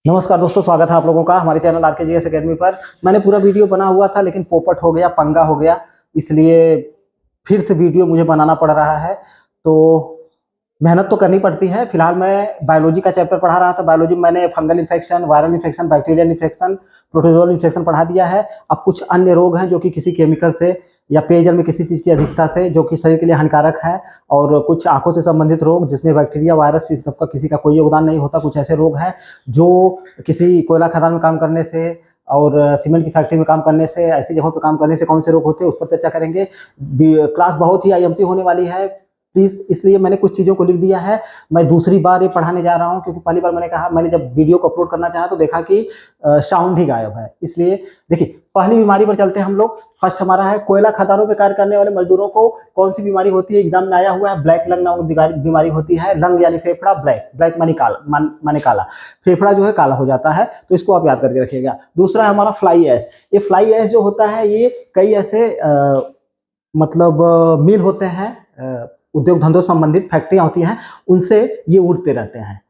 नमस्कार दोस्तों, स्वागत है आप लोगों का हमारे चैनल आरकेजीएस एकेडमी पर। मैंने पूरा वीडियो बना हुआ था लेकिन पोपट हो गया, पंगा हो गया, इसलिए फिर से वीडियो मुझे बनाना पड़ रहा है। तो मेहनत तो करनी पड़ती है। फिलहाल मैं बायोलॉजी का चैप्टर पढ़ा रहा था। बायोलॉजी में मैंने fungal infection, viral infection, bacterial infection, protozoal infection पढ़ा दिया है। अब कुछ अन्य रोग हैं जो कि किसी केमिकल से या पेयजल में किसी चीज़ की अधिकता से जो कि शरीर के लिए हानिकारक है, और कुछ आंखों से संबंधित रोग जिसमें बैक्टीरिया, वायरस, इस सबका किसी का कोई योगदान नहीं होता। कुछ ऐसे रोग हैं जो किसी कोयला खदान में काम करने से और सीमेंट की फैक्ट्री में काम करने से, ऐसी जगहों पर काम करने से कौन से रोग होते हैं उस पर चर्चा करेंगे। क्लास बहुत ही आईएमपी होने वाली है प्लीज़, इसलिए मैंने कुछ चीज़ों को लिख दिया है। मैं दूसरी बार ये पढ़ाने जा रहा हूँ क्योंकि पहली बार मैंने जब वीडियो को अपलोड करना चाहा तो देखा कि साउंड ही गायब है। इसलिए देखिए, पहली बीमारी पर चलते हैं हम लोग। फर्स्ट हमारा है कोयला खदानों में कार्य करने वाले मजदूरों को कौन सी बीमारी होती है। एग्जाम में आया हुआ है, ब्लैक लंग नामक बीमारी होती है। लंग यानी फेफड़ा, ब्लैक मानी काला, माने काला, फेफड़ा जो है काला हो जाता है, तो इसको आप याद करके रखिएगा। दूसरा है हमारा फ्लाई ऐश। ये फ्लाई ऐश जो होता है ये कई ऐसे मिल होते हैं, उद्योग धंधों संबंधित फैक्ट्रियां होती हैं, उनसे ये उड़ते रहते हैं।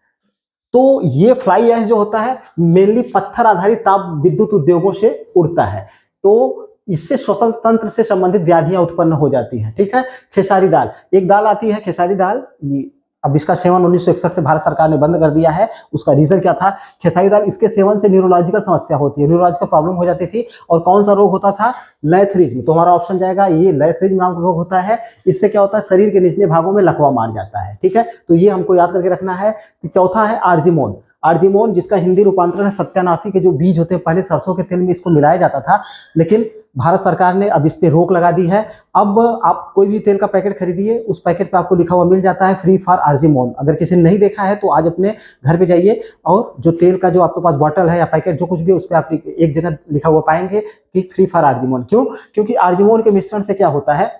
तो ये फ्लाई ऐश जो होता है मेनली पत्थर आधारित ताप विद्युत उद्योगों से उड़ता है, तो इससे श्वसन तंत्र से संबंधित व्याधियां उत्पन्न हो जाती हैं। ठीक है। खेसारी दाल, एक दाल आती है खेसारी दाल, अब इसका सेवन 1961 से भारत सरकार ने बंद कर दिया है। उसका रीजन क्या था? खेसारी दाल, इसके सेवन से न्यूरोलॉजिकल समस्या होती है, न्यूरोलॉजिकल प्रॉब्लम हो जाती थी। और कौन सा रोग होता था? लैथरिज्म। तो हमारा ऑप्शन जाएगा ये, लैथरिज्म नाम का रोग होता है। इससे क्या होता है? शरीर के निचले भागों में लकवा मार जाता है। ठीक है, तो ये हमको याद करके रखना है। चौथा है आर्जिमोन। आर्जिमोन जिसका हिंदी रूपांतरण है सत्यानाशी के जो बीज होते हैं, पहले सरसों के तेल में इसको मिलाया जाता था, लेकिन भारत सरकार ने अब इस पे रोक लगा दी है। अब आप कोई भी तेल का पैकेट खरीदिए, उस पैकेट पे आपको लिखा हुआ मिल जाता है फ्री फॉर आर्जिमोन। अगर किसी ने नहीं देखा है तो आज अपने घर पे जाइए और जो तेल का जो आपके पास बॉटल है या पैकेट जो कुछ भी, उस पर आप एक जगह लिखा हुआ पाएंगे कि फ्री फॉर आर्जिमोन। क्यों? क्योंकि आर्जिमोन के मिश्रण से क्या होता है,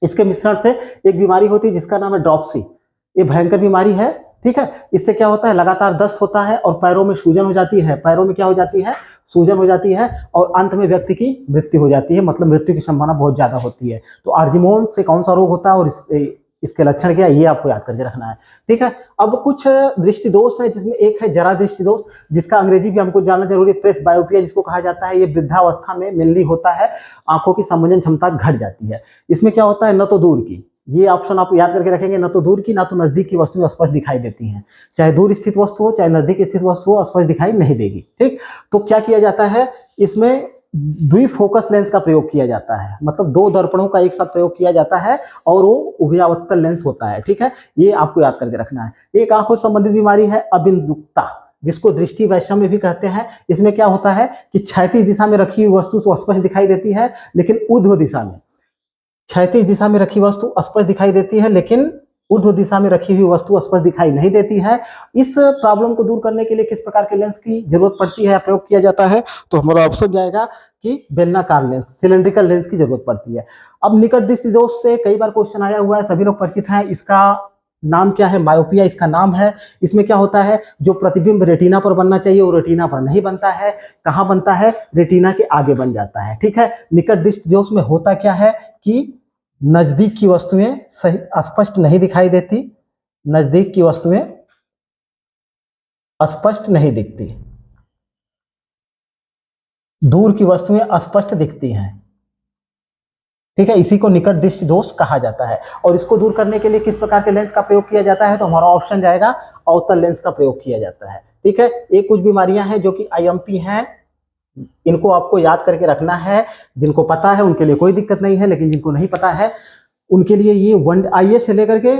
इसके मिश्रण से एक बीमारी होती है जिसका नाम है ड्रॉप्सी। ये भयंकर बीमारी है। ठीक है, इससे क्या होता है? लगातार दस्त होता है और पैरों में सूजन हो जाती है। पैरों में क्या हो जाती है? सूजन हो जाती है, और अंत में व्यक्ति की मृत्यु हो जाती है, मतलब मृत्यु की संभावना बहुत ज्यादा होती है। तो आर्जिमोन से कौन सा रोग होता है और इसके लक्षण क्या है, ये आपको याद करके रखना है। ठीक है। अब कुछ दृष्टि दोष है, जिसमें एक है जरा दृष्टि दोष, जिसका अंग्रेजी भी हमको जानना जरूरी है। प्रेस बायोपिया जिसको कहा जाता है, ये वृद्धावस्था में मेनली होता है। आंखों की संवेदन क्षमता घट जाती है। इसमें क्या होता है? न तो दूर की, ये ऑप्शन आप याद करके रखेंगे, न तो दूर की ना तो नजदीक की वस्तुएं स्पष्ट दिखाई देती हैं। चाहे दूर स्थित वस्तु हो चाहे नजदीक स्थित वस्तु हो, स्पष्ट दिखाई नहीं देगी। ठीक, तो क्या किया जाता है इसमें? द्विफोकस लेंस का प्रयोग किया जाता है, मतलब दो दर्पणों का एक साथ प्रयोग किया जाता है, और वो उभयावतल लेंस होता है। ठीक है, ये आपको याद करके रखना है। एक आंखों संबंधित बीमारी है अबिंदुकता, जिसको दृष्टि वैषम्य भी कहते हैं। इसमें क्या होता है कि क्षैतिज दिशा में रखी हुई वस्तु तो स्पष्ट दिखाई देती है, लेकिन ऊर्ध्व दिशा में, क्षैतिज दिशा में रखी वस्तु स्पष्ट दिखाई देती है, लेकिन ऊर्ध्व दिशा में रखी हुई वस्तु स्पष्ट दिखाई नहीं देती है। इस प्रॉब्लम को दूर करने के लिए किस प्रकार के लेंस की जरूरत पड़ती है या प्रयोग किया जाता है? तो हमारा ऑप्शन जाएगा कि बेलनाकार लेंस, सिलेंड्रिकल लेंस की जरूरत पड़ती है। अब निकट दृष्टि दोष से कई बार क्वेश्चन आया हुआ है, सभी लोग परिचित हैं। इसका नाम क्या है? मायोपिया इसका नाम है। इसमें क्या होता है? जो प्रतिबिंब रेटिना पर बनना चाहिए वो रेटिना पर नहीं बनता है। कहाँ बनता है? रेटिना के आगे बन जाता है। ठीक है, निकट दृष्टि दोष में होता क्या है कि नजदीक की वस्तुएं सही स्पष्ट नहीं दिखाई देती, नजदीक की वस्तुएं स्पष्ट नहीं दिखती, दूर की वस्तुएं स्पष्ट दिखती हैं। ठीक है, इसी को निकट दृष्टि दोष कहा जाता है। और इसको दूर करने के लिए किस प्रकार के लेंस का प्रयोग किया जाता है? तो हमारा ऑप्शन जाएगा अवतल लेंस का प्रयोग किया जाता है। ठीक है, ये कुछ बीमारियां हैं जो कि आईएमपी हैं, इनको आपको याद करके रखना है। जिनको पता है उनके लिए कोई दिक्कत नहीं है, लेकिन जिनको नहीं पता है उनके लिए ये वन आईएएस से लेकर के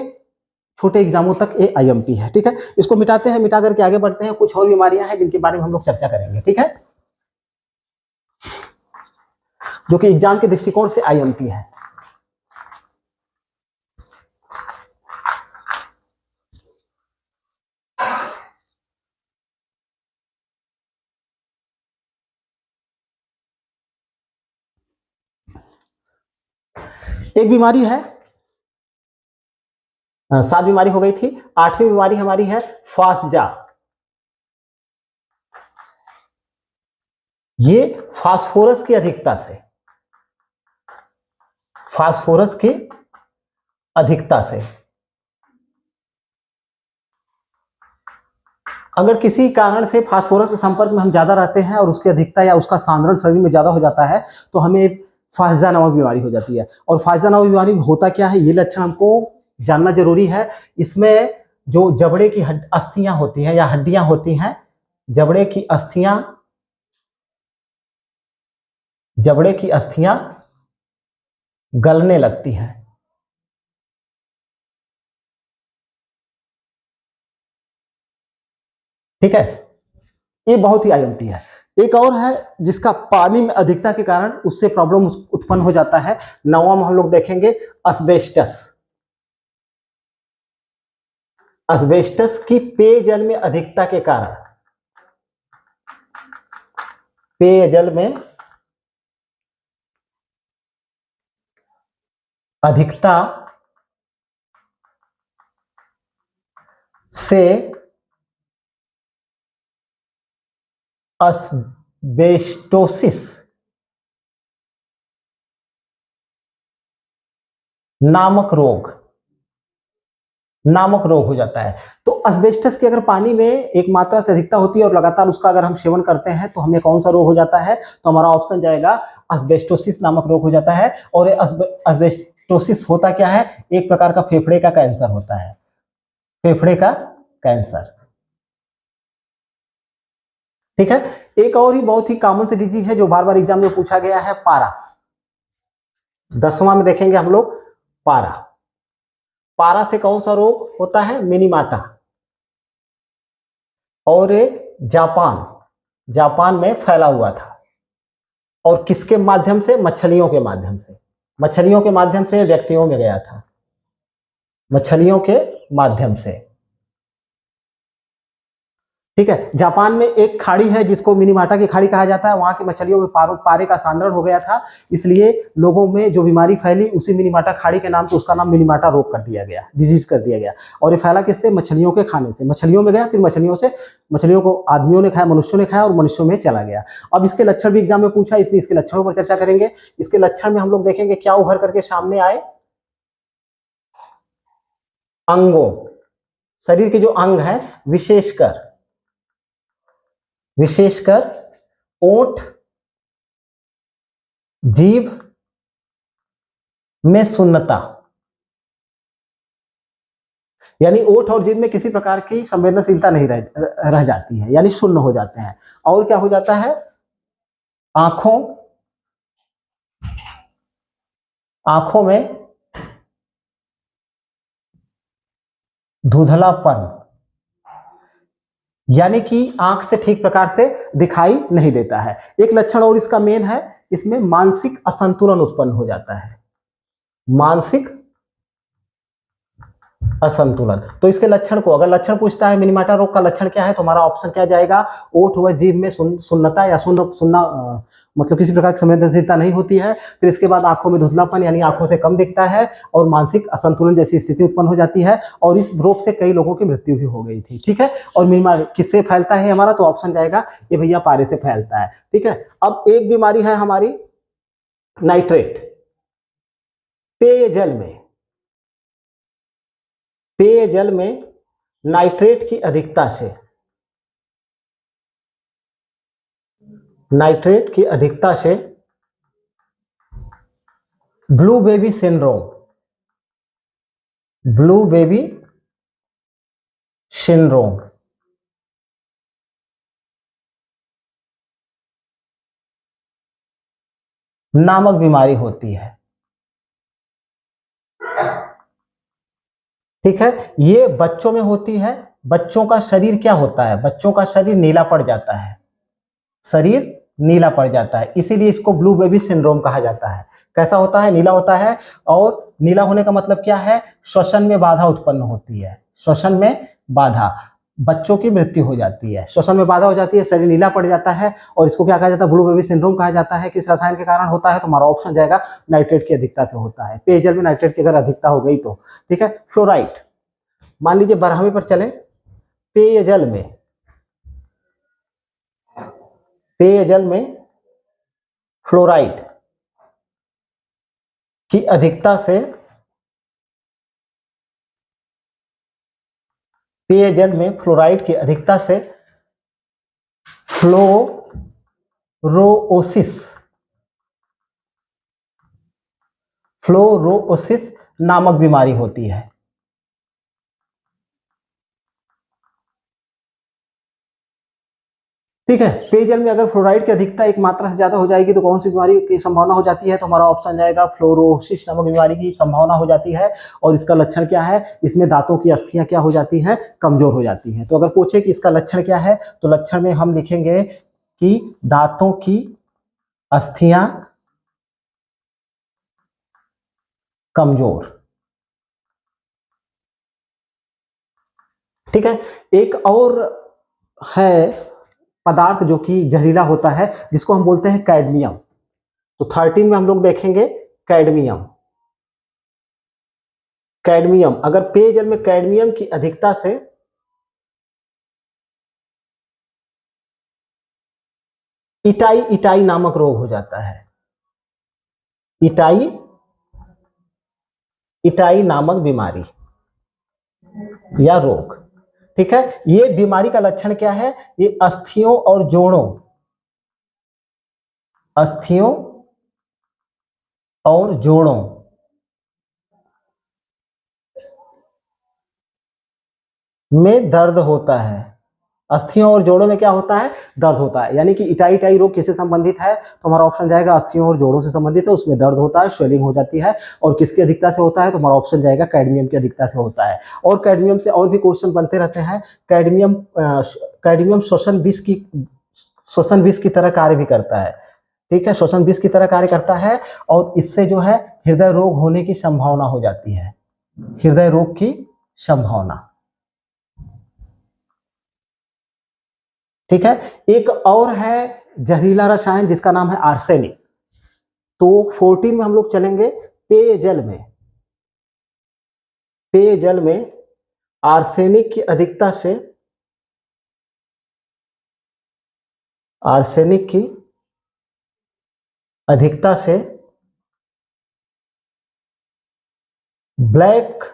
छोटे एग्जामों तक ये आईएमपी है। ठीक है, इसको मिटाते हैं, मिटा करके आगे बढ़ते हैं। कुछ और बीमारियां हैं जिनके बारे में हम लोग चर्चा करेंगे। ठीक है, जो कि एग्जाम के दृष्टिकोण से आईएमपी है। एक बीमारी है, 7 बीमारी हो गई थी। 8वीं बीमारी हमारी है फास्जा। ये फास्फोरस की अधिकता से, फास्फोरस की अधिकता से अगर किसी कारण से फास्फोरस के संपर्क में हम ज्यादा रहते हैं और उसकी अधिकता या उसका सांद्रण शरीर में ज्यादा हो जाता है तो हमें फाहिजा नामक बीमारी हो जाती है। और फाहिजा नामक बीमारी में होता क्या है, ये लक्षण हमको जानना जरूरी है। इसमें जो जबड़े की अस्थियां होती हैं या हड्डियां होती हैं, जबड़े की अस्थियां गलने लगती हैं। ठीक है, ये बहुत ही आईएमपी है। एक और है जिसका पानी में अधिकता के कारण उससे प्रॉब्लम उत्पन्न हो जाता है। 9वां में हम लोग देखेंगे अस्बेस्टस। अस्बेस्टस की पेयजल में अधिकता के कारण, पेयजल में अधिकता से अस्बेस्टोसिस नामक रोग हो जाता है। तो अस्बेस्टस की अगर पानी में एक मात्रा से अधिकता होती है और लगातार उसका अगर हम सेवन करते हैं तो हमें कौन सा रोग हो जाता है, तो हमारा ऑप्शन जाएगा अस्बेस्टोसिस नामक रोग हो जाता है। और अस्बेस्टोसिस होता क्या है, एक प्रकार का फेफड़े का कैंसर होता है, फेफड़े का कैंसर। ठीक है, एक और ही बहुत ही कॉमन सी डिजीज है जो बार बार एग्जाम में पूछा गया है, पारा। 10वां में देखेंगे हम लोग पारा। पारा से कौन सा रोग होता है, मिनीमाटा। और जापान में फैला हुआ था। और किसके माध्यम से, मछलियों के माध्यम से। मछलियों के माध्यम से व्यक्तियों में गया था, मछलियों के माध्यम से। ठीक है, जापान में एक खाड़ी है जिसको मिनीमाटा की खाड़ी कहा जाता है, वहां की मछलियों में पारे का सांद्रण हो गया था, इसलिए लोगों में जो बीमारी फैली उसी मिनीमाटा खाड़ी के नाम से उसका नाम मिनीमाटा रोग कर दिया गया, डिजीज कर दिया गया। और ये फैला किससे, मछलियों के खाने से। मछलियों में गया, फिर मछलियों को आदमियों ने खाया, मनुष्यों ने खाया और मनुष्यों में चला गया। अब इसके लक्षण भी एग्जाम में पूछा, इसलिए इसके लक्षणों पर चर्चा करेंगे। इसके लक्षण में हम लोग देखेंगे क्या उभर करके सामने आए, अंगों, शरीर के जो अंग है, विशेषकर ओठ, जीभ में सुन्नता, यानी ओठ और जीभ में किसी प्रकार की संवेदनशीलता नहीं रह जाती है, यानी शून्य हो जाते हैं। और क्या हो जाता है, आंखों में धुंधलापन, यानी कि आंख से ठीक प्रकार से दिखाई नहीं देता है। एक लक्षण और इसका मेन है, इसमें मानसिक असंतुलन उत्पन्न हो जाता है, मानसिक असंतुलन। तो इसके लक्षण को, अगर लक्षण पूछता है मिनीमाटा रोग का लक्षण क्या है, तो हमारा ऑप्शन क्या जाएगा, ओठ व जीभ में सुन्नता या सुन्ना मतलब किसी प्रकार की संवेदनशीलता नहीं होती है। फिर इसके बाद आंखों में धुंधलापन, यानी आंखों से कम दिखता है, और मानसिक असंतुलन जैसी स्थिति उत्पन्न हो जाती है। और इस रोग से कई लोगों की मृत्यु भी हो गई थी। ठीक है, और मिनीमा किससे फैलता है हमारा, तो ऑप्शन जाएगा ये भैया पारे से फैलता है। ठीक है, अब एक बीमारी है हमारी नाइट्रेट। पेयजल में नाइट्रेट की अधिकता से ब्लू बेबी सिंड्रोम नामक बीमारी होती है। ठीक है, ये बच्चों में होती है। बच्चों का शरीर क्या होता है, बच्चों का शरीर नीला पड़ जाता है, इसीलिए इसको ब्लू बेबी सिंड्रोम कहा जाता है। कैसा होता है, नीला होता है। और नीला होने का मतलब क्या है, श्वसन में बाधा उत्पन्न होती है, श्वसन में बाधा, बच्चों की मृत्यु हो जाती है, श्वसन में बाधा हो जाती है, शरीर नीला पड़ जाता है, और इसको क्या कहा जाता है, ब्लू बेबी सिंड्रोम कहा जाता है। किस रसायन के कारण होता है, तो हमारा ऑप्शन जाएगा नाइट्रेट की अधिकता से होता है। पेयजल में नाइट्रेट की अगर अधिकता हो गई तो। ठीक है, फ्लोराइड, मान लीजिए 12वीं पर चले, पेयजल में फ्लोराइड की अधिकता से पेयजल में फ्लोराइड की अधिकता से फ्लोरोसिस नामक बीमारी होती है। ठीक है, पेयजल में अगर फ्लोराइड की अधिकता एक मात्रा से ज्यादा हो जाएगी तो कौन सी बीमारी की संभावना हो जाती है? तो हमारा ऑप्शन जाएगा फ्लोरोसिस नामक बीमारी की संभावना हो जाती है। और इसका लक्षण क्या है? इसमें दांतों की अस्थियां क्या हो जाती हैं? कमजोर हो जाती हैं। तो अगर पूछे कि इसका लक्षण क्या है, तो लक्षण में हम लिखेंगे कि दांतों की अस्थियां कमजोर। ठीक है, एक और है पदार्थ जो कि जहरीला होता है, जिसको हम बोलते हैं कैडमियम। तो 13 में हम लोग देखेंगे कैडमियम। कैडमियम, अगर पेयजल में कैडमियम की अधिकता से इटाई नामक रोग हो जाता है। इटाई नामक बीमारी या रोग। ठीक है, ये बीमारी का लक्षण क्या है? ये अस्थियों और जोड़ों में दर्द होता है। अस्थियों और जोड़ों में क्या होता है? दर्द होता है। यानी कि इटाई रोग किससे संबंधित है? तो हमारा ऑप्शन जाएगा अस्थियों और जोड़ों से संबंधित है। उसमें दर्द होता है, स्वेलिंग हो जाती है। और किसकी अधिकता से होता है? तो हमारा ऑप्शन जाएगा कैडमियम की अधिकता से होता है। और कैडमियम से और भी क्वेश्चन बनते रहते हैं। कैडमियम श्वसन विष की तरह कार्य भी करता है। ठीक है, श्वसन विष की तरह कार्य करता है और इससे जो है हृदय रोग होने की संभावना हो जाती है। हृदय रोग की संभावना। ठीक है, एक और है जहरीला रसायन जिसका नाम है आर्सेनिक। तो 14 में हम लोग चलेंगे पेयजल में आर्सेनिक की अधिकता से ब्लैक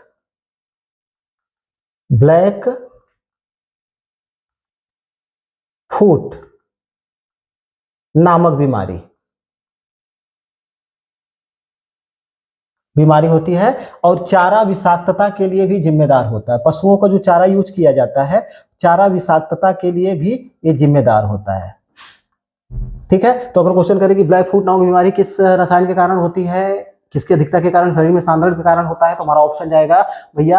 फुट नामक बीमारी होती है। और चारा विषाक्तता के लिए भी जिम्मेदार होता है। पशुओं का जो चारा यूज किया जाता है, चारा विषाक्तता के लिए भी ये जिम्मेदार होता है। ठीक है, तो अगर क्वेश्चन करें कि ब्लैक फुट नामक बीमारी किस रसायन के कारण होती है, किसकी अधिकता के कारण, शरीर में सांद्रण के कारण होता है, तो हमारा ऑप्शन जाएगा भैया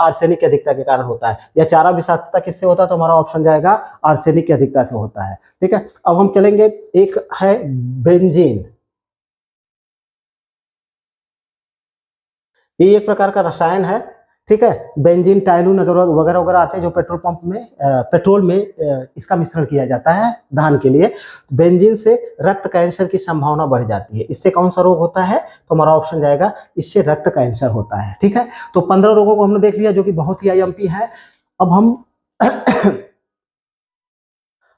आर्सेनिक की अधिकता के कारण होता है। या चारा विषाक्तता किससे होता है? तो हमारा ऑप्शन जाएगा आर्सेनिक की अधिकता से होता है। ठीक है, अब हम चलेंगे, एक है बेंजीन। ये एक प्रकार का रसायन है। ठीक है, बेंजीन, टाइलून वगैरह वगैरह आते हैं जो पेट्रोल पंप में पेट्रोल में इसका मिश्रण किया जाता है दहन के लिए। बेंजीन से रक्त कैंसर की संभावना बढ़ जाती है। इससे कौन सा रोग होता है? तो हमारा ऑप्शन जाएगा इससे रक्त कैंसर होता है। ठीक है, तो 15 रोगों को हमने देख लिया जो कि बहुत ही आईएमपी है। अब हम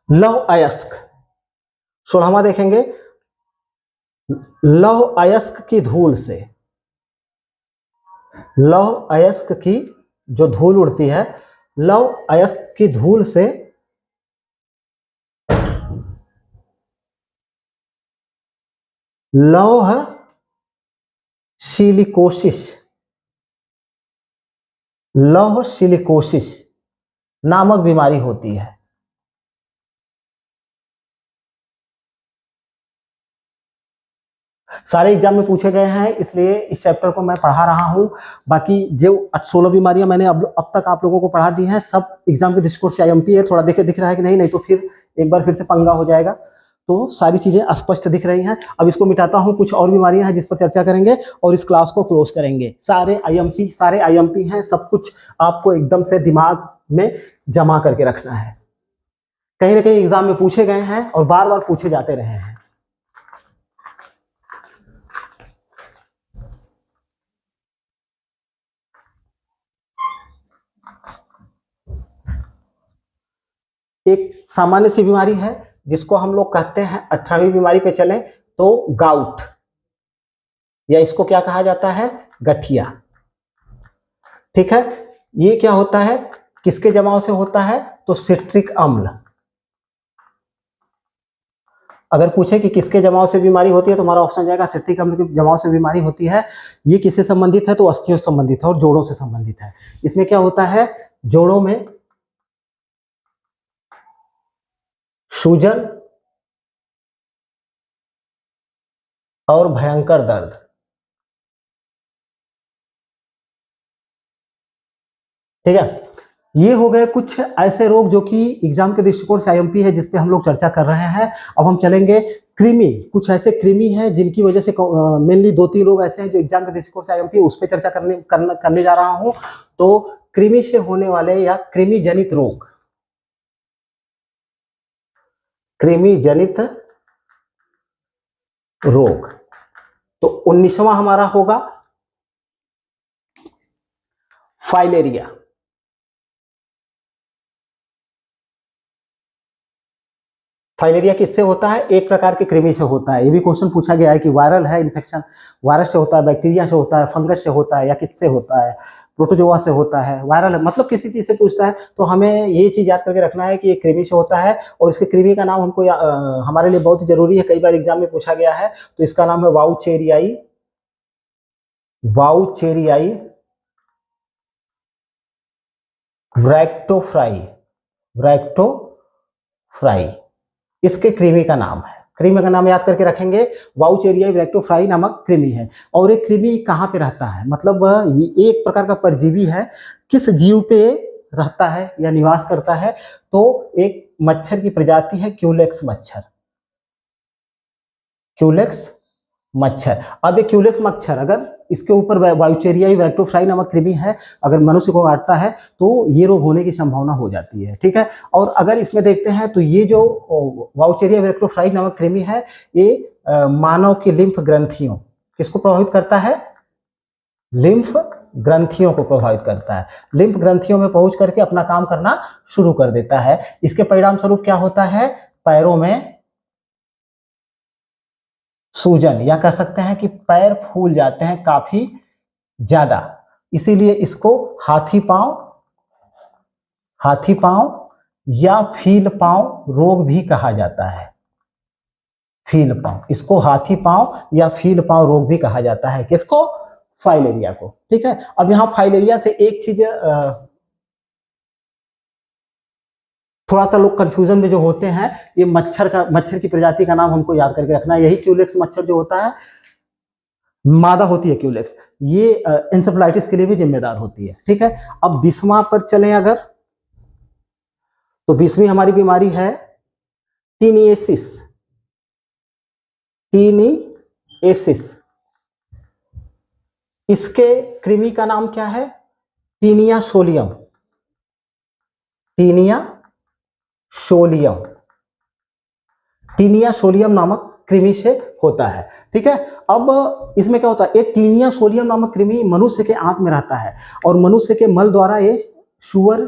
लौह अयस्क 16वां देखेंगे। लौह अयस्क की जो धूल उड़ती है, लौह अयस्क की धूल से लौह सिलिकोसिस नामक बीमारी होती है। सारे एग्जाम में पूछे गए हैं, इसलिए इस चैप्टर को मैं पढ़ा रहा हूं। बाकी जो 16 बीमारियां मैंने अब तक आप लोगों को पढ़ा दी हैं, सब एग्जाम के दृष्टिकोण से आईएमपी है। थोड़ा दिख रहा है कि नहीं तो फिर एक बार फिर से पंगा हो जाएगा। तो सारी चीजें स्पष्ट दिख रही हैं। अब इसको मिटाता हूं। कुछ और बीमारियां हैं जिस पर चर्चा करेंगे और इस क्लास को क्लोज करेंगे। सारे आईएमपी हैं। सब कुछ आपको एकदम से दिमाग में जमा करके रखना है। कहीं ना कहीं एग्जाम में पूछे गए हैं और बार बार पूछे जाते रहे हैं। एक सामान्य सी बीमारी है जिसको हम लोग कहते हैं 18वीं बीमारी पे चलें तो गाउट, या इसको क्या कहा जाता है? गठिया। ठीक है, ये क्या होता है? किसके जमाव से होता है? तो सिट्रिक अम्ल। अगर पूछे कि किसके जमाव से बीमारी होती है तो हमारा ऑप्शन जाएगा सिट्रिक अम्ल के जमाव से बीमारी होती है। ये किससे संबंधित है? तो अस्थियों से संबंधित है और जोड़ों से संबंधित है। इसमें क्या होता है? जोड़ों में सूजन और भयंकर दर्द। ठीक है, ये हो गए कुछ ऐसे रोग जो कि एग्जाम के दृष्टिकोण से आईएमपी है, जिस पे हम लोग चर्चा कर रहे हैं। अब हम चलेंगे कृमि। कुछ ऐसे कृमि हैं जिनकी वजह से मेनली 2-3 रोग ऐसे हैं जो एग्जाम के दृष्टिकोण से आईएमपी है, उस पर चर्चा करने जा रहा हूं। तो कृमि से होने वाले या कृमि जनित रोग, कृमि जनित रोग। तो 19वां हमारा होगा फाइलेरिया। फाइलेरिया किससे होता है? एक प्रकार के कृमि से होता है। ये भी क्वेश्चन पूछा गया है कि वायरल है इन्फेक्शन, वायरस से होता है, बैक्टीरिया से होता है, फंगस से होता है, या किससे होता है? प्रोटोजोआ से होता है। वायरल है मतलब किसी चीज से पूछता है तो हमें ये चीज याद करके रखना है कि ये कृमि से होता है, और इसके कृमि का नाम हमको हमारे लिए बहुत जरूरी है, कई बार एग्जाम में पूछा गया है। तो इसका नाम है वाउचेरियाई, वाउचेरियाई ब्रैक्टोफ्राई, ब्रैक्टोफ्राई इसके कृमि का नाम है। कृमि का नाम याद करके रखेंगे, वाउचेरियाई ब्रैक्टोफ्राई नामक कृमि है। और एक कृमि कहाँ पे रहता है? मतलब ये एक प्रकार का परजीवी है। किस जीव पे रहता है या निवास करता है? तो एक मच्छर की प्रजाति है क्यूलेक्स मच्छर, क्यूलेक्स मच्छर। अब एक क्यूलेक्स मच्छर अगर इसके ऊपर वाउचेरियाई ब्रैक्टोफ्राई नामक कृमि है, अगर मनुष्य को काटता है तो ये रोग होने की संभावना हो जाती है। ठीक है, और अगर इसमें देखते हैं तो ये जो वाउचेरिया ब्रैक्टोफ्राई नामक कृमि है, ये मानव की लिम्फ ग्रंथियों, किसको प्रभावित करता है? लिम्फ ग्रंथियों को प्रभावित करता है। लिम्फ ग्रंथियों में पहुंच करके अपना काम करना शुरू कर देता है। इसके परिणाम स्वरूप क्या होता है? पैरों में सूजन, या कह सकते हैं कि पैर फूल जाते हैं काफी ज्यादा। इसीलिए इसको हाथी पांव या फील पांव रोग भी कहा जाता है। फील पांव, इसको हाथी पांव या फील पांव रोग भी कहा जाता है। किसको? फाइलेरिया को। ठीक है, अब यहां फाइलेरिया से एक चीज थोड़ा सा लोग कंफ्यूजन में जो होते हैं, ये मच्छर की प्रजाति का नाम हमको याद करके रखना है। यही क्यूलेक्स मच्छर जो होता है, मादा होती है क्यूलेक्स, ये एंसेफेलाइटिस के लिए भी जिम्मेदार होती है। ठीक है, अब 20वां पर चलें अगर, तो 20वीं हमारी बीमारी है टीनिएसिस। टीनिएसिस, इसके कृमि का नाम क्या है? Taenia solium, Taenia solium, Taenia solium नामक कृमि से होता है। ठीक है, अब इसमें क्या होता है? एक टीनिया सोलियम नामक कृमि मनुष्य के आंत में रहता है, और मनुष्य के मल द्वारा ये सुअर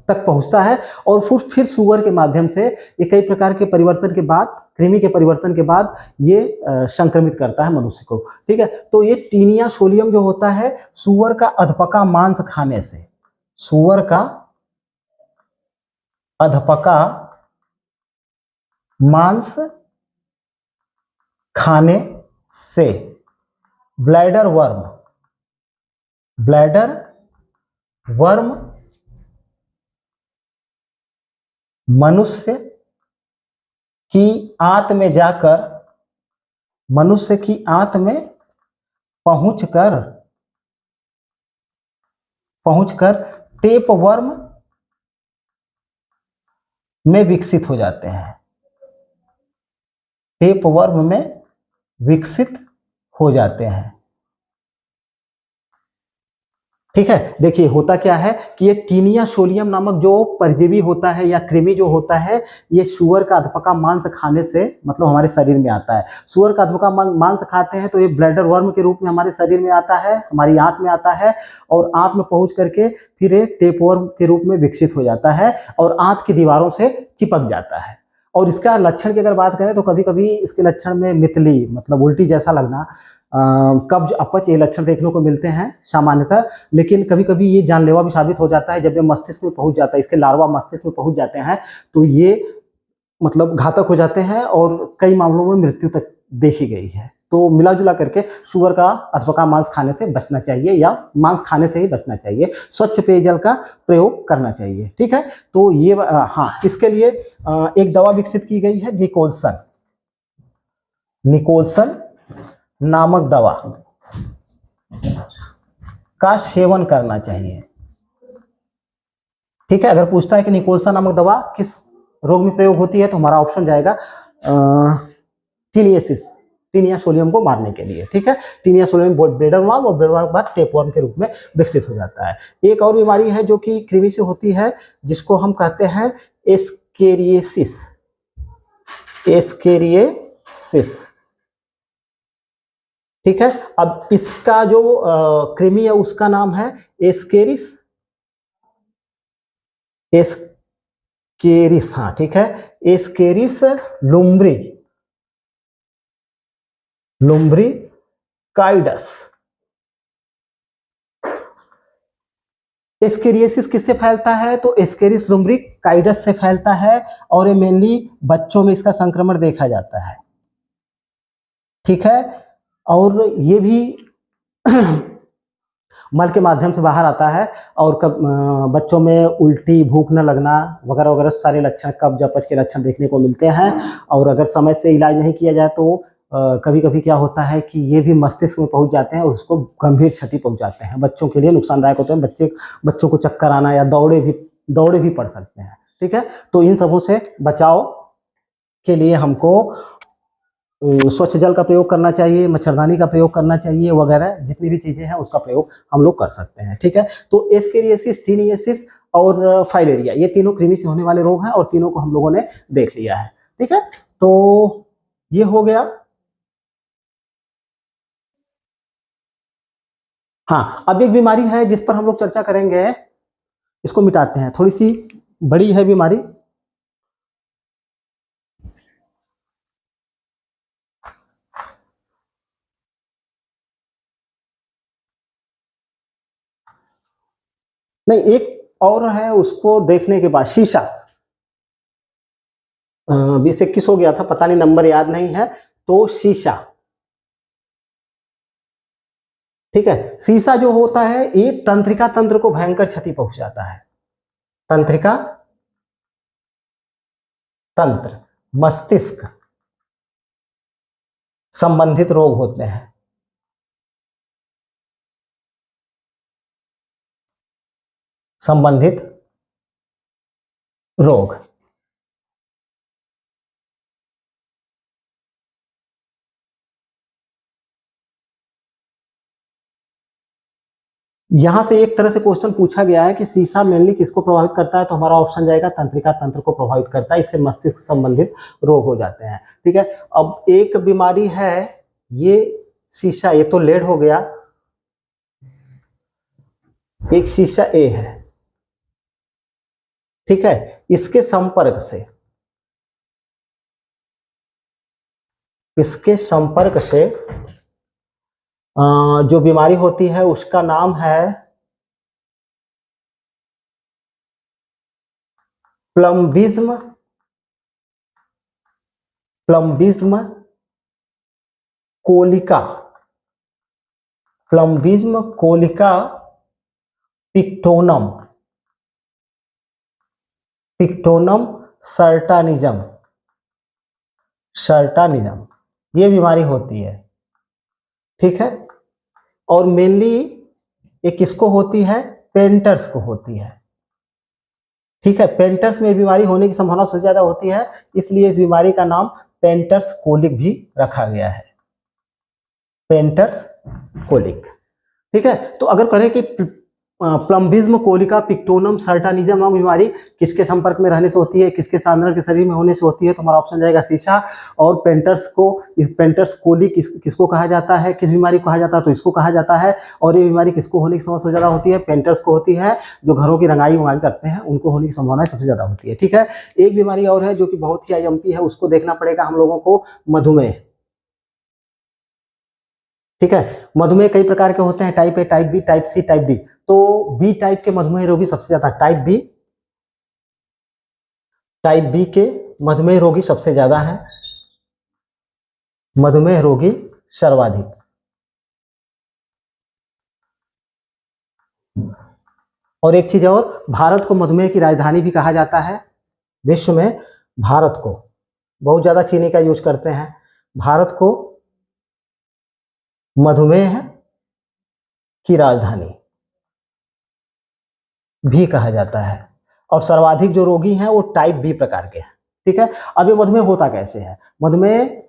तक पहुंचता है, और फिर सुअर के माध्यम से ये कई प्रकार के परिवर्तन के बाद, कृमि के परिवर्तन के बाद ये संक्रमित करता है मनुष्य को। ठीक है, तो ये टीनिया सोलियम जो होता है, सुअर का अधपका मांस खाने से, सुअर का अधपका मांस खाने से, ब्लैडर वर्म मनुष्य की आंत में जाकर, मनुष्य की आंत में पहुंचकर टेप वर्म में विकसित हो जाते हैं। टेप वर्म में विकसित हो जाते हैं। ठीक है, देखिए होता क्या है कि ये टीनिया सोलियम नामक जो परजीवी होता है या कृमि जो होता है, ये सुअर का अधपका मांस खाने से मतलब हमारे शरीर में आता है। सुअर का अधपका मांस खाते हैं तो ये ब्लैडर वर्म के रूप में हमारे शरीर में आता है, हमारी आंत में आता है, और आंत में पहुंच करके फिर ये टेप वर्म के रूप में विकसित हो जाता है और आंत की दीवारों से चिपक जाता है। और इसका लक्षण की अगर बात करें तो कभी कभी इसके लक्षण में मितली मतलब उल्टी जैसा लगना, कब्ज, अपच, ये लक्षण देखने को मिलते हैं सामान्यतः। लेकिन कभी कभी ये जानलेवा भी साबित हो जाता है जब ये मस्तिष्क में पहुंच जाता है, इसके लार्वा मस्तिष्क में पहुंच जाते हैं तो ये मतलब घातक हो जाते हैं और कई मामलों में मृत्यु तक देखी गई है। तो मिला जुला करके शुगर का अथवा का मांस खाने से बचना चाहिए या मांस खाने से ही बचना चाहिए। स्वच्छ पेयजल का प्रयोग करना चाहिए। ठीक है, तो ये हाँ, इसके लिए एक दवा विकसित की गई है निकोलसन, निकोलसन नामक दवा का सेवन करना चाहिए। ठीक है, अगर पूछता है कि निकोलसन नामक दवा किस रोग में प्रयोग होती है तो हमारा ऑप्शन जाएगा टीनियासिस, टीनिया सोलियम को मारने के लिए। ठीक है, टीनिया सोलियम ब्रेडर वर्म और ब्रेडर वर्म के बाद टेपवर्म के रूप में विकसित हो जाता है। एक और बीमारी है जो कि कृमि से होती है जिसको हम कहते हैं एस्केरियासिस, एस्केरियासिस। ठीक है, अब इसका जो कृमि है उसका नाम है एस्केरिस, एस्केरिस, हाँ ठीक है, एस्केरिस लुम्ब्री, लुम्ब्रिकाइडस। एस्केरियासिस किससे फैलता है तो एस्केरिस लुम्ब्रिकाइडस से फैलता है और ये मेनली बच्चों में इसका संक्रमण देखा जाता है। ठीक है, और ये भी मल के माध्यम से बाहर आता है और बच्चों में उल्टी, भूख न लगना वगैरह वगैरह सारे लक्षण, कब्ज, अपच के लक्षण देखने को मिलते हैं। और अगर समय से इलाज नहीं किया जाए तो कभी कभी क्या होता है कि ये भी मस्तिष्क में पहुंच जाते हैं और उसको गंभीर क्षति पहुंचाते हैं। बच्चों के लिए नुकसानदायक होते हैं, बच्चों को चक्कर आना या दौड़े भी पड़ सकते हैं। ठीक है, तो इन सबों से बचाव के लिए हमको स्वच्छ जल का प्रयोग करना चाहिए, मच्छरदानी का प्रयोग करना चाहिए वगैरह जितनी भी चीजें हैं उसका प्रयोग हम लोग कर सकते हैं। ठीक है, तो एस्केरियासिस, टीनियासिस और फाइलेरिया ये तीनों कृमि से होने वाले रोग हैं और तीनों को हम लोगों ने देख लिया है। ठीक है, तो ये हो गया। हाँ, अब एक बीमारी है जिस पर हम लोग चर्चा करेंगे, इसको मिटाते हैं, थोड़ी सी बड़ी है बीमारी। नहीं, एक और है, उसको देखने के बाद शीशा 20-21 हो गया था, पता नहीं नंबर याद नहीं है। तो शीशा, ठीक है, शीशा जो होता है ये तंत्रिका तंत्र को भयंकर क्षति पहुंचाता है। तंत्रिका तंत्र, मस्तिष्क संबंधित रोग होते हैं। संबंधित रोग, यहां से एक तरह से क्वेश्चन पूछा गया है कि शीशा मेनली किसको प्रभावित करता है तो हमारा ऑप्शन जाएगा तंत्रिका तंत्र को प्रभावित करता है, इससे मस्तिष्क संबंधित रोग हो जाते हैं। ठीक है, अब एक बीमारी है ये शीशा, ये तो लेड हो गया, एक शीशा ए है। ठीक है, इसके संपर्क से, इसके संपर्क से जो बीमारी होती है उसका नाम है प्लम्बिज्म, प्लम्बिज्म कोलिका, प्लम्बिज्म कोलिका पिक्टोनम, पिक्टोनम सर्टानिज्म, सर्टानिज्म ये बीमारी होती है। ठीक है, और मेनली ये किसको होती है, पेंटर्स को होती है। ठीक है, पेंटर्स में बीमारी होने की संभावना सबसे ज्यादा होती है, इसलिए इस बीमारी का नाम पेंटर्स कोलिक भी रखा गया है, पेंटर्स कोलिक। ठीक है, तो अगर कहें कि प्लम्बिज्म, कोलिका, पिक्टोनम, सर्टानिज्म नामक बीमारी किसके संपर्क में रहने से होती है, किसके सांद्रण के शरीर में होने से होती है, तो हमारा ऑप्शन जाएगा सीसा। और पेंटर्स कोली किसको कहा जाता है, किस बीमारी को कहा जाता है, तो इसको कहा जाता है। और ये बीमारी किसको होने की समस्या ज्यादा होती है, पेंटर्स को होती है। जो घरों की रंगाई वंगाई करते हैं उनको होने की संभावना सबसे ज्यादा होती है। ठीक है, एक बीमारी और है जो कि बहुत ही आईएमपी है, उसको देखना पड़ेगा हम लोगों को, मधुमेह। ठीक है, मधुमेह कई प्रकार के होते हैं, type A, type B, type C, type D. तो बी टाइप के मधुमेह रोगी सबसे ज्यादा, टाइप बी के मधुमेह रोगी सबसे ज्यादा है, मधुमेह रोगी सर्वाधिक। और एक चीज और, भारत को मधुमेह की राजधानी भी कहा जाता है। विश्व में भारत को, बहुत ज्यादा चीनी का यूज करते हैं, भारत को मधुमेह की राजधानी भी कहा जाता है। और सर्वाधिक जो रोगी हैं वो टाइप बी प्रकार के हैं। ठीक है, अब ये मधुमेह होता कैसे है, मधुमेह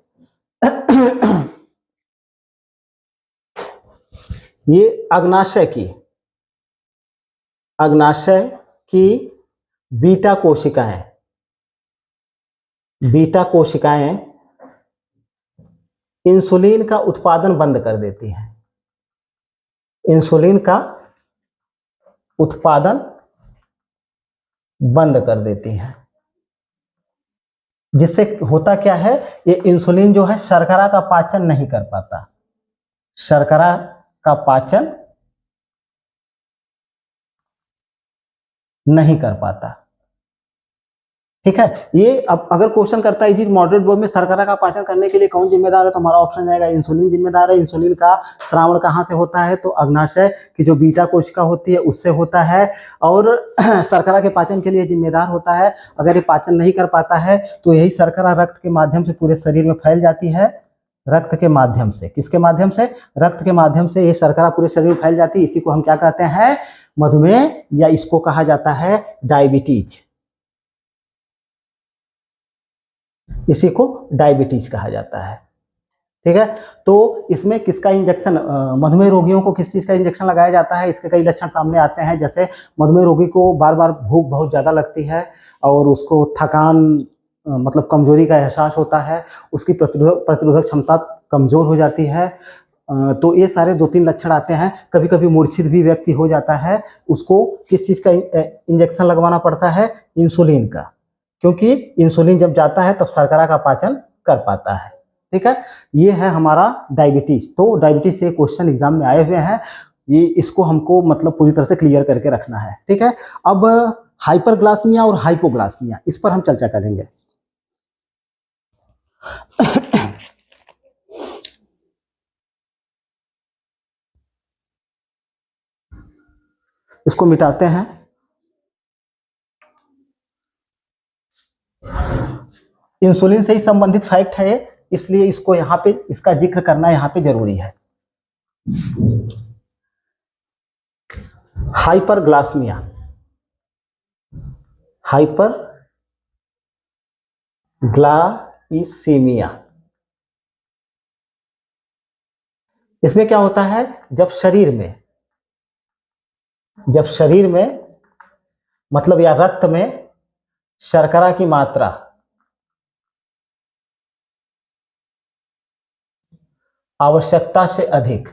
ये अग्नाशय की बीटा कोशिकाएं इंसुलिन का उत्पादन बंद कर देती हैं, इंसुलिन का उत्पादन बंद कर देती हैं। जिससे होता क्या है, ये इंसुलिन जो है शर्करा का पाचन नहीं कर पाता, शर्करा का पाचन नहीं कर पाता। ठीक है, ये अब अगर क्वेश्चन करता है इज मॉडरेट बॉय में शर्करा का पाचन करने के लिए कौन जिम्मेदार है, तो हमारा ऑप्शन जाएगा इंसुलिन जिम्मेदार है। इंसुलिन का श्रावण कहाँ से होता है, तो अग्नाशय की जो बीटा कोशिका होती है उससे होता है। और शर्करा के पाचन के लिए जिम्मेदार होता है। अगर ये पाचन नहीं कर पाता है तो यही शर्करा रक्त के माध्यम से पूरे शरीर में फैल जाती है, रक्त के माध्यम से, किसके माध्यम से, रक्त के माध्यम से ये शर्करा पूरे शरीर में फैल जाती है। इसी को हम क्या कहते हैं, मधुमेह, या इसको कहा जाता है डायबिटीज, इसी को डायबिटीज कहा जाता है। ठीक है, तो इसमें किसका इंजेक्शन, मधुमेह रोगियों को किस चीज का इंजेक्शन लगाया जाता है, इसके कई लक्षण सामने आते हैं। जैसे मधुमेह रोगी को बार बार भूख बहुत ज्यादा लगती है और उसको थकान, मतलब कमजोरी का एहसास होता है, उसकी प्रतिरोधक क्षमता कमजोर हो जाती है। तो ये सारे 2-3 लक्षण आते हैं। कभी कभी मूर्छित भी व्यक्ति हो जाता है, उसको किस चीज का इंजेक्शन लगवाना पड़ता है, इंसुलिन का, क्योंकि इंसुलिन जब जाता है तब शर्करा का पाचन कर पाता है। ठीक है, ये है हमारा डायबिटीज। तो डायबिटीज से क्वेश्चन एग्जाम में आए हुए हैं, ये इसको हमको मतलब पूरी तरह से क्लियर करके रखना है। ठीक है, अब हाइपरग्लाइसीमिया और हाइपोग्लाइसीमिया, इस पर हम चर्चा करेंगे। इसको मिटाते हैं। इंसुलिन से ही संबंधित फैक्ट है, इसलिए इसको यहाँ पे, इसका जिक्र करना यहाँ पे जरूरी है। हाइपरग्लाइसीमिया, हाइपरग्लाइसीमिया, इसमें क्या होता है, जब शरीर में मतलब या रक्त में शर्करा की मात्रा आवश्यकता से अधिक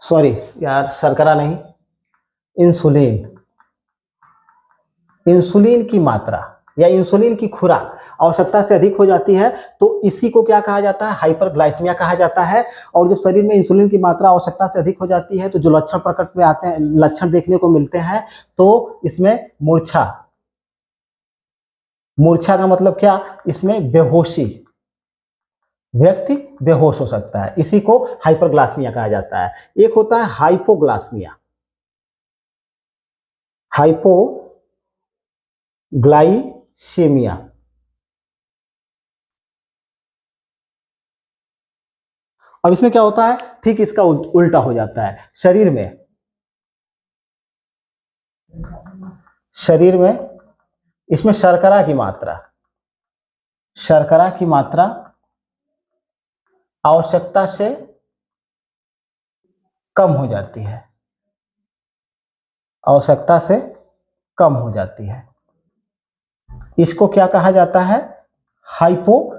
सॉरी यार, शर्करा नहीं, इंसुलिन की मात्रा या इंसुलिन की खुराक आवश्यकता से अधिक हो जाती है, तो इसी को क्या कहा जाता है, हाइपरग्लाइसीमिया कहा जाता है। और जब शरीर में इंसुलिन की मात्रा आवश्यकता से अधिक हो जाती है तो जो लक्षण प्रकट में आते हैं, लक्षण देखने को मिलते हैं, तो इसमें मूर्छा का मतलब क्या, इसमें बेहोशी, व्यक्ति बेहोश हो सकता है, इसी को हाइपरग्लाइसीमिया कहा जाता है। एक होता है हाइपोग्लाइसीमिया, हाइपोग्लाइसीमिया, अब इसमें क्या होता है, ठीक इसका उल्टा हो जाता है। शरीर में शरीर में, इसमें शर्करा की मात्रा आवश्यकता से कम हो जाती है, आवश्यकता से कम हो जाती है। इसको क्या कहा जाता है? हाइपोग्लाइसीमिया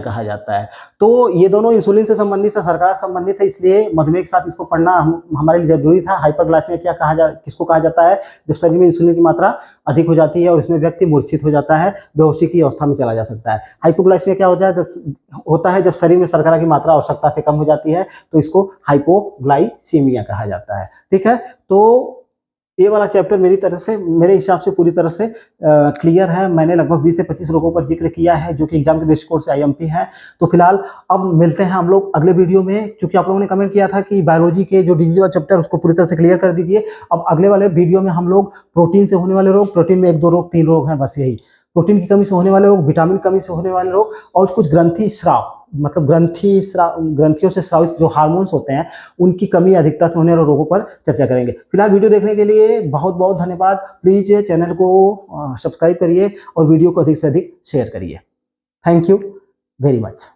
कहा जाता है। तो ये दोनों इंसुलिन से संबंधित है, शर्करा से संबंधित है, इसलिए मधुमेह के साथ इसको पढ़ना हमारे लिए जरूरी था। हाइपरग्लाइसीमिया किसको कहा जाता है? जब शरीर में इंसुलिन की मात्रा अधिक हो जाती है और इसमें व्यक्ति मूर्छित हो जाता है, बेहोशी की अवस्था में चला जा सकता है। हाइपोग्लाइसीमिया क्या होता है? जब शरीर में शर्करा की मात्रा आवश्यकता से कम हो जाती है, तो इसको हाइपोग्लाइसीमिया कहा जाता है। ठीक है, तो ये वाला चैप्टर मेरे हिसाब से पूरी तरह से क्लियर है। मैंने लगभग 20 से 25 रोगों पर जिक्र किया है जो कि एग्जाम के दृष्टिकोण से आईएमपी है। तो फिलहाल अब मिलते हैं हम लोग अगले वीडियो में, क्योंकि आप लोगों ने कमेंट किया था कि बायोलॉजी के जो डिजीज वाला चैप्टर उसको पूरी तरह से क्लियर कर दीजिए। अब अगले वाले वीडियो में हम लोग प्रोटीन से होने वाले रोग, प्रोटीन में 1, 2 रोग, 3 रोग हैं, बस यही। प्रोटीन की कमी से होने वाले रोग, विटामिन कमी से होने वाले रोग और कुछ ग्रंथि स्राव, मतलब ग्रंथियों से स्रावित जो हार्मोन्स होते हैं उनकी कमी अधिकता से होने वाले रोगों पर चर्चा करेंगे। फिलहाल वीडियो देखने के लिए बहुत बहुत धन्यवाद। प्लीज चैनल को सब्सक्राइब करिए और वीडियो को अधिक से अधिक शेयर करिए। Thank you very much.